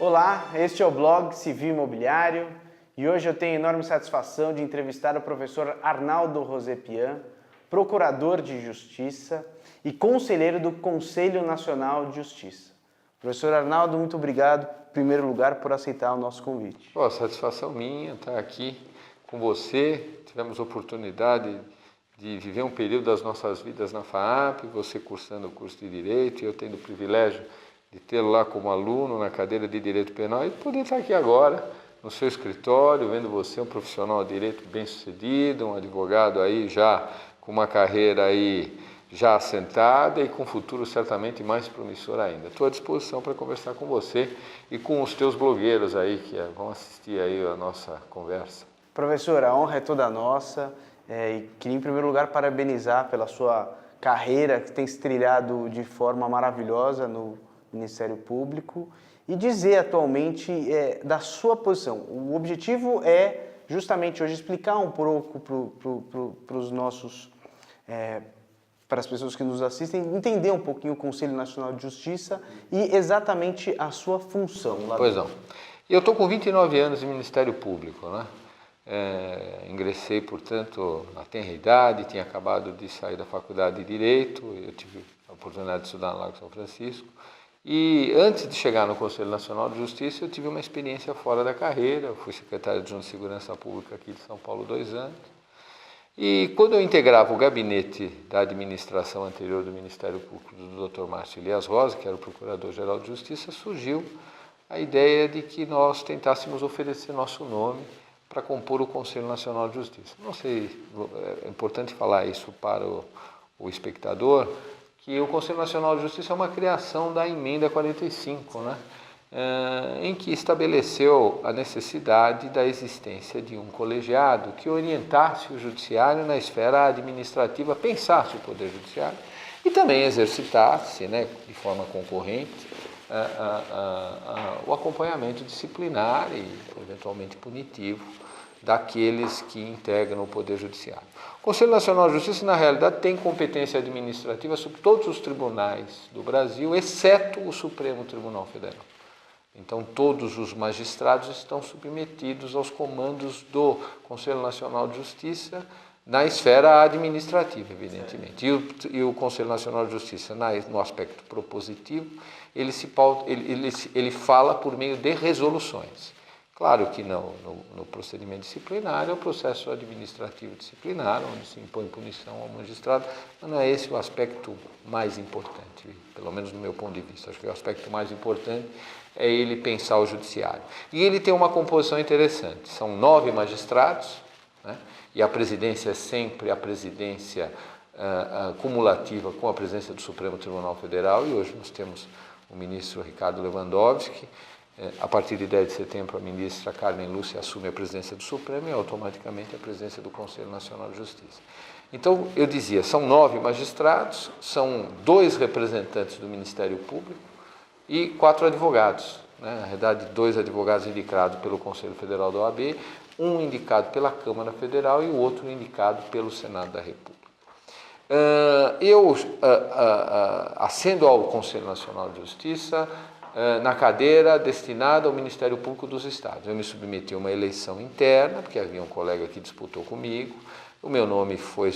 Olá, este é o blog Civil Imobiliário e hoje eu tenho a enorme satisfação de entrevistar o professor Arnaldo Rosepian, procurador de Justiça e conselheiro do Conselho Nacional de Justiça. Professor Arnaldo, muito obrigado, em primeiro lugar, por aceitar o nosso convite. Satisfação minha estar aqui com você. Tivemos a oportunidade de viver um período das nossas vidas na FAAP, você cursando o curso de Direito e eu tendo o privilégio de tê-lo lá como aluno na cadeira de Direito Penal e poder estar aqui agora no seu escritório, vendo você um profissional de direito bem-sucedido, um advogado aí já com uma carreira aí já assentada e com um futuro certamente mais promissor ainda. Estou à disposição para conversar com você e com os teus blogueiros aí que vão assistir aí a nossa conversa. Professor, a honra é toda nossa e queria em primeiro lugar parabenizar pela sua carreira que tem se trilhado de forma maravilhosa no Ministério Público e dizer atualmente da sua posição. O objetivo é justamente hoje explicar um pouco para os nossos para as pessoas que nos assistem, entender um pouquinho o Conselho Nacional de Justiça e exatamente a sua função. Pois não. Eu estou com 29 anos de Ministério Público, né? Ingressei, portanto, na tenra idade, tinha acabado de sair da Faculdade de Direito, eu tive a oportunidade de estudar no Largo São Francisco, e antes de chegar no Conselho Nacional de Justiça, eu tive uma experiência fora da carreira, eu fui secretário de Segurança Pública aqui de São Paulo 2 anos, e quando eu integrava o gabinete da administração anterior do Ministério Público do Dr. Márcio Elias Rosa, que era o Procurador-Geral de Justiça, surgiu a ideia de que nós tentássemos oferecer nosso nome para compor o Conselho Nacional de Justiça. Não sei, é importante falar isso para o espectador, que o Conselho Nacional de Justiça é uma criação da Emenda 45, né? Em que estabeleceu a necessidade da existência de um colegiado que orientasse o judiciário na esfera administrativa, pensasse o Poder Judiciário e também exercitasse, né, de forma concorrente, o acompanhamento disciplinar e, eventualmente, punitivo daqueles que integram o Poder Judiciário. O Conselho Nacional de Justiça, na realidade, tem competência administrativa sobre todos os tribunais do Brasil, exceto o Supremo Tribunal Federal. Então, todos os magistrados estão submetidos aos comandos do Conselho Nacional de Justiça na esfera administrativa, evidentemente. E o Conselho Nacional de Justiça, no aspecto propositivo, ele fala por meio de resoluções. Claro que no procedimento disciplinar é o processo administrativo disciplinar, onde se impõe punição ao magistrado, mas não é esse o aspecto mais importante, pelo menos no meu ponto de vista. Acho que o aspecto mais importante é ele pensar o judiciário. E ele tem uma composição interessante, são 9 magistrados, né? E a presidência é sempre a presidência cumulativa com a presidência do Supremo Tribunal Federal, e hoje nós temos o ministro Ricardo Lewandowski. A partir de 10 de setembro, a ministra Carmen Lúcia assume a presidência do Supremo e automaticamente a presidência do Conselho Nacional de Justiça. Então, eu dizia, são 9 magistrados, são 2 representantes do Ministério Público e 4 advogados. Né? Na verdade, 2 advogados indicados pelo Conselho Federal da OAB, um indicado pela Câmara Federal e o outro indicado pelo Senado da República. Eu assendo ao Conselho Nacional de Justiça na cadeira destinada ao Ministério Público dos Estados. Eu me submeti a uma eleição interna, porque havia um colega que disputou comigo, o meu nome foi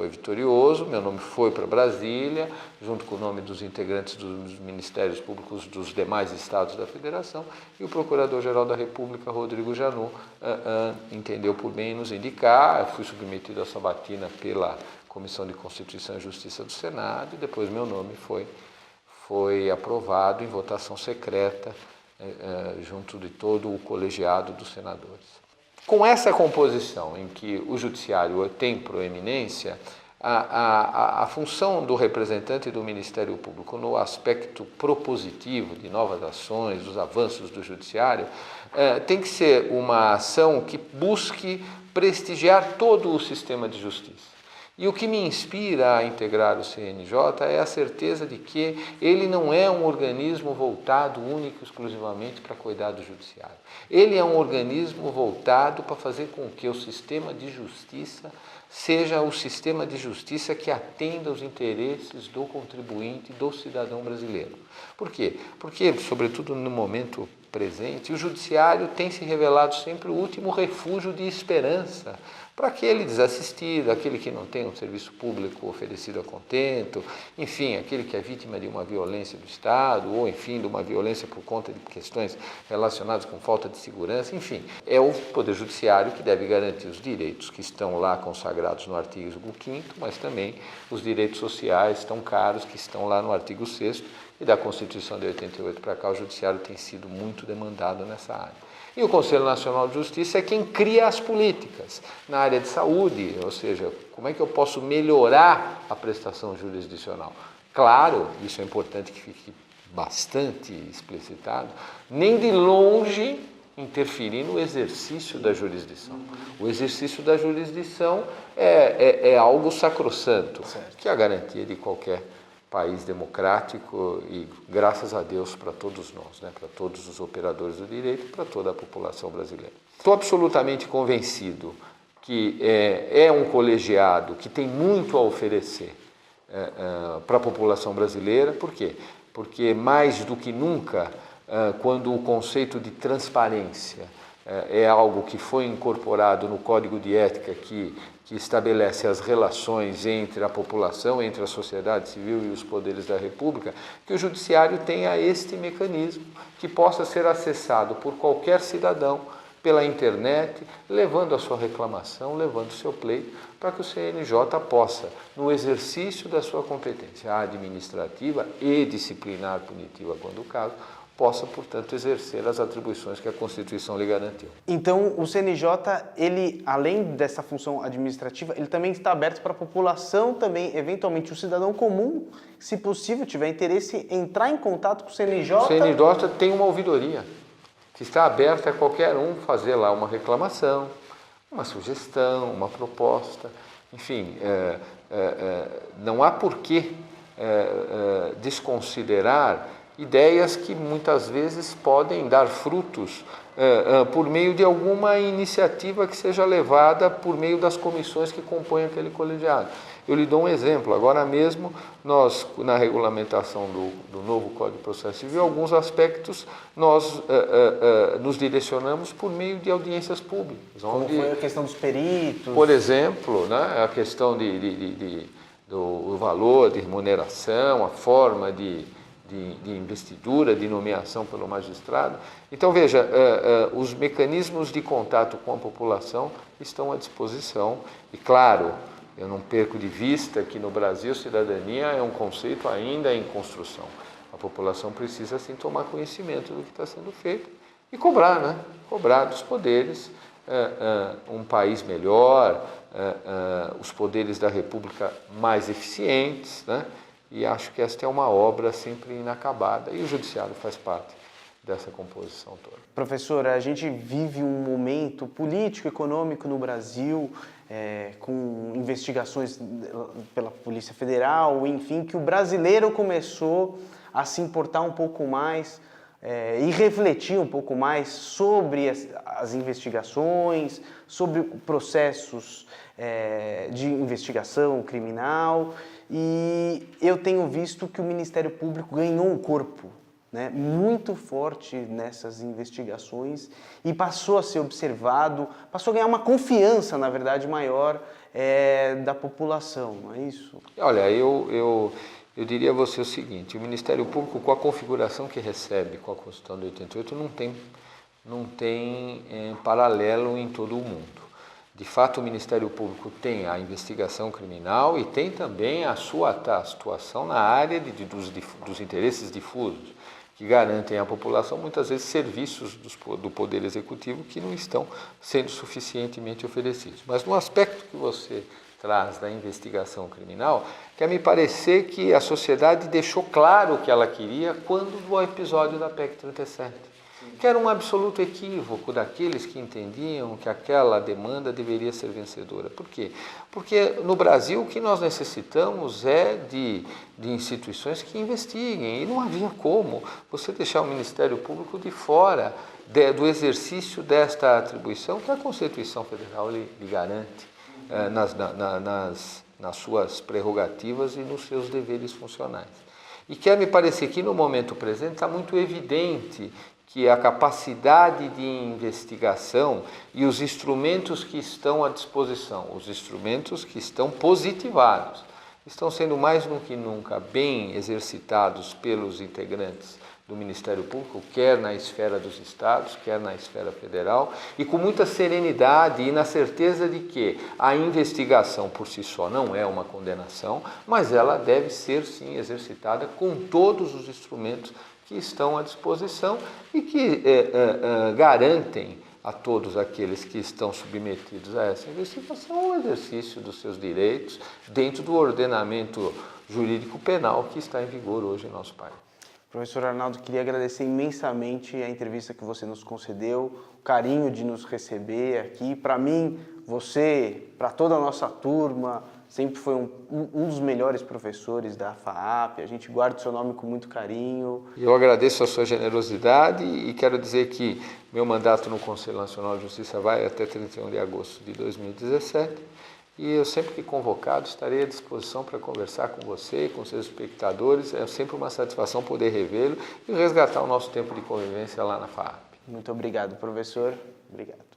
vitorioso, meu nome foi para Brasília, junto com o nome dos integrantes dos Ministérios Públicos dos demais estados da Federação, e o Procurador-Geral da República, Rodrigo Janot, entendeu por bem nos indicar. Eu fui submetido à sabatina pela Comissão de Constituição e Justiça do Senado, e depois meu nome foi aprovado em votação secreta junto de todo o colegiado dos senadores. Com essa composição em que o judiciário tem proeminência, a função do representante do Ministério Público no aspecto propositivo de novas ações, dos avanços do judiciário, tem que ser uma ação que busque prestigiar todo o sistema de justiça. E o que me inspira a integrar o CNJ é a certeza de que ele não é um organismo voltado único e exclusivamente para cuidar do judiciário. Ele é um organismo voltado para fazer com que o sistema de justiça seja o sistema de justiça que atenda aos interesses do contribuinte, do cidadão brasileiro. Por quê? Porque, sobretudo no momento presente, o judiciário tem se revelado sempre o último refúgio de esperança para aquele desassistido, aquele que não tem um serviço público oferecido a contento, enfim, aquele que é vítima de uma violência do Estado, ou enfim, de uma violência por conta de questões relacionadas com falta de segurança, enfim. É o Poder Judiciário que deve garantir os direitos que estão lá consagrados no artigo 5º, mas também os direitos sociais tão caros que estão lá no artigo 6º, e da Constituição de 88 para cá, o Judiciário tem sido muito demandado nessa área. E o Conselho Nacional de Justiça é quem cria as políticas na área de saúde, ou seja, como é que eu posso melhorar a prestação jurisdicional? Claro, isso é importante que fique bastante explicitado, nem de longe interferir no exercício da jurisdição. O exercício da jurisdição é algo sacrossanto, que é a garantia de qualquer país democrático e, graças a Deus, para todos nós, né? Para todos os operadores do direito, para toda a população brasileira. Estou absolutamente convencido que é um colegiado que tem muito a oferecer para a população brasileira. Por quê? Porque, mais do que nunca, quando o conceito de transparência é algo que foi incorporado no Código de Ética que estabelece as relações entre a população, entre a sociedade civil e os poderes da República, que o Judiciário tenha este mecanismo que possa ser acessado por qualquer cidadão pela internet, levando a sua reclamação, levando o seu pleito, para que o CNJ possa, no exercício da sua competência administrativa e disciplinar punitiva, quando o caso, possa, portanto, exercer as atribuições que a Constituição lhe garantiu. Então, o CNJ, ele, além dessa função administrativa, ele também está aberto para a população também, eventualmente o cidadão comum, se possível, tiver interesse, entrar em contato com o CNJ. O CNJ tem uma ouvidoria que está aberta a qualquer um fazer lá uma reclamação, uma sugestão, uma proposta, enfim, não há por que desconsiderar ideias que muitas vezes podem dar frutos por meio de alguma iniciativa que seja levada por meio das comissões que compõem aquele colegiado. Eu lhe dou um exemplo. Agora mesmo, nós, na regulamentação do novo Código de Processo Civil, alguns aspectos nós nos direcionamos por meio de audiências públicas. Como foi a questão dos peritos? Por exemplo, né, a questão do valor de remuneração, a forma de investidura, de nomeação pelo magistrado. Então, veja, os mecanismos de contato com a população estão à disposição e, claro, eu não perco de vista que no Brasil cidadania é um conceito ainda em construção. A população precisa, sim, tomar conhecimento do que está sendo feito e cobrar, né? Cobrar dos poderes um país melhor, os poderes da República mais eficientes, né? E acho que esta é uma obra sempre inacabada e o Judiciário faz parte dessa composição toda. Professor, a gente vive um momento político, econômico no Brasil, com investigações pela Polícia Federal, enfim, que o brasileiro começou a se importar um pouco mais e refletir um pouco mais sobre as investigações, sobre processos de investigação criminal. E eu tenho visto que o Ministério Público ganhou um corpo, né, muito forte nessas investigações e passou a ser observado, passou a ganhar uma confiança, na verdade, maior da população, não é isso? Olha, eu diria a você o seguinte: o Ministério Público, com a configuração que recebe com a Constituição de 88, não tem paralelo em todo o mundo. De fato, o Ministério Público tem a investigação criminal e tem também a sua atuação na área dos interesses difusos, que garantem à população, muitas vezes, serviços do Poder Executivo que não estão sendo suficientemente oferecidos. Mas no aspecto que você traz da investigação criminal, quer me parecer que a sociedade deixou claro o que ela queria quando do episódio da PEC 37. Que era um absoluto equívoco daqueles que entendiam que aquela demanda deveria ser vencedora. Por quê? Porque no Brasil o que nós necessitamos é de instituições que investiguem, e não havia como você deixar o Ministério Público de fora do exercício desta atribuição que a Constituição Federal lhe garante. nas suas prerrogativas e nos seus deveres funcionais. E quer me parecer que no momento presente está muito evidente que a capacidade de investigação e os instrumentos que estão à disposição, os instrumentos que estão positivados, estão sendo mais do que nunca bem exercitados pelos integrantes do Ministério Público, quer na esfera dos estados, quer na esfera federal, e com muita serenidade e na certeza de que a investigação por si só não é uma condenação, mas ela deve ser sim exercitada com todos os instrumentos que estão à disposição e que garantem a todos aqueles que estão submetidos a essa investigação o exercício dos seus direitos dentro do ordenamento jurídico penal que está em vigor hoje em nosso país. Professor Arnaldo, queria agradecer imensamente a entrevista que você nos concedeu, o carinho de nos receber aqui. Para mim, você, para toda a nossa turma, sempre foi um dos melhores professores da FAAP. A gente guarda o seu nome com muito carinho. Eu agradeço a sua generosidade e quero dizer que meu mandato no Conselho Nacional de Justiça vai até 31 de agosto de 2017. E eu sempre que convocado estarei à disposição para conversar com você e com seus espectadores. É sempre uma satisfação poder revê-lo e resgatar o nosso tempo de convivência lá na FAAP. Muito obrigado, professor. Obrigado.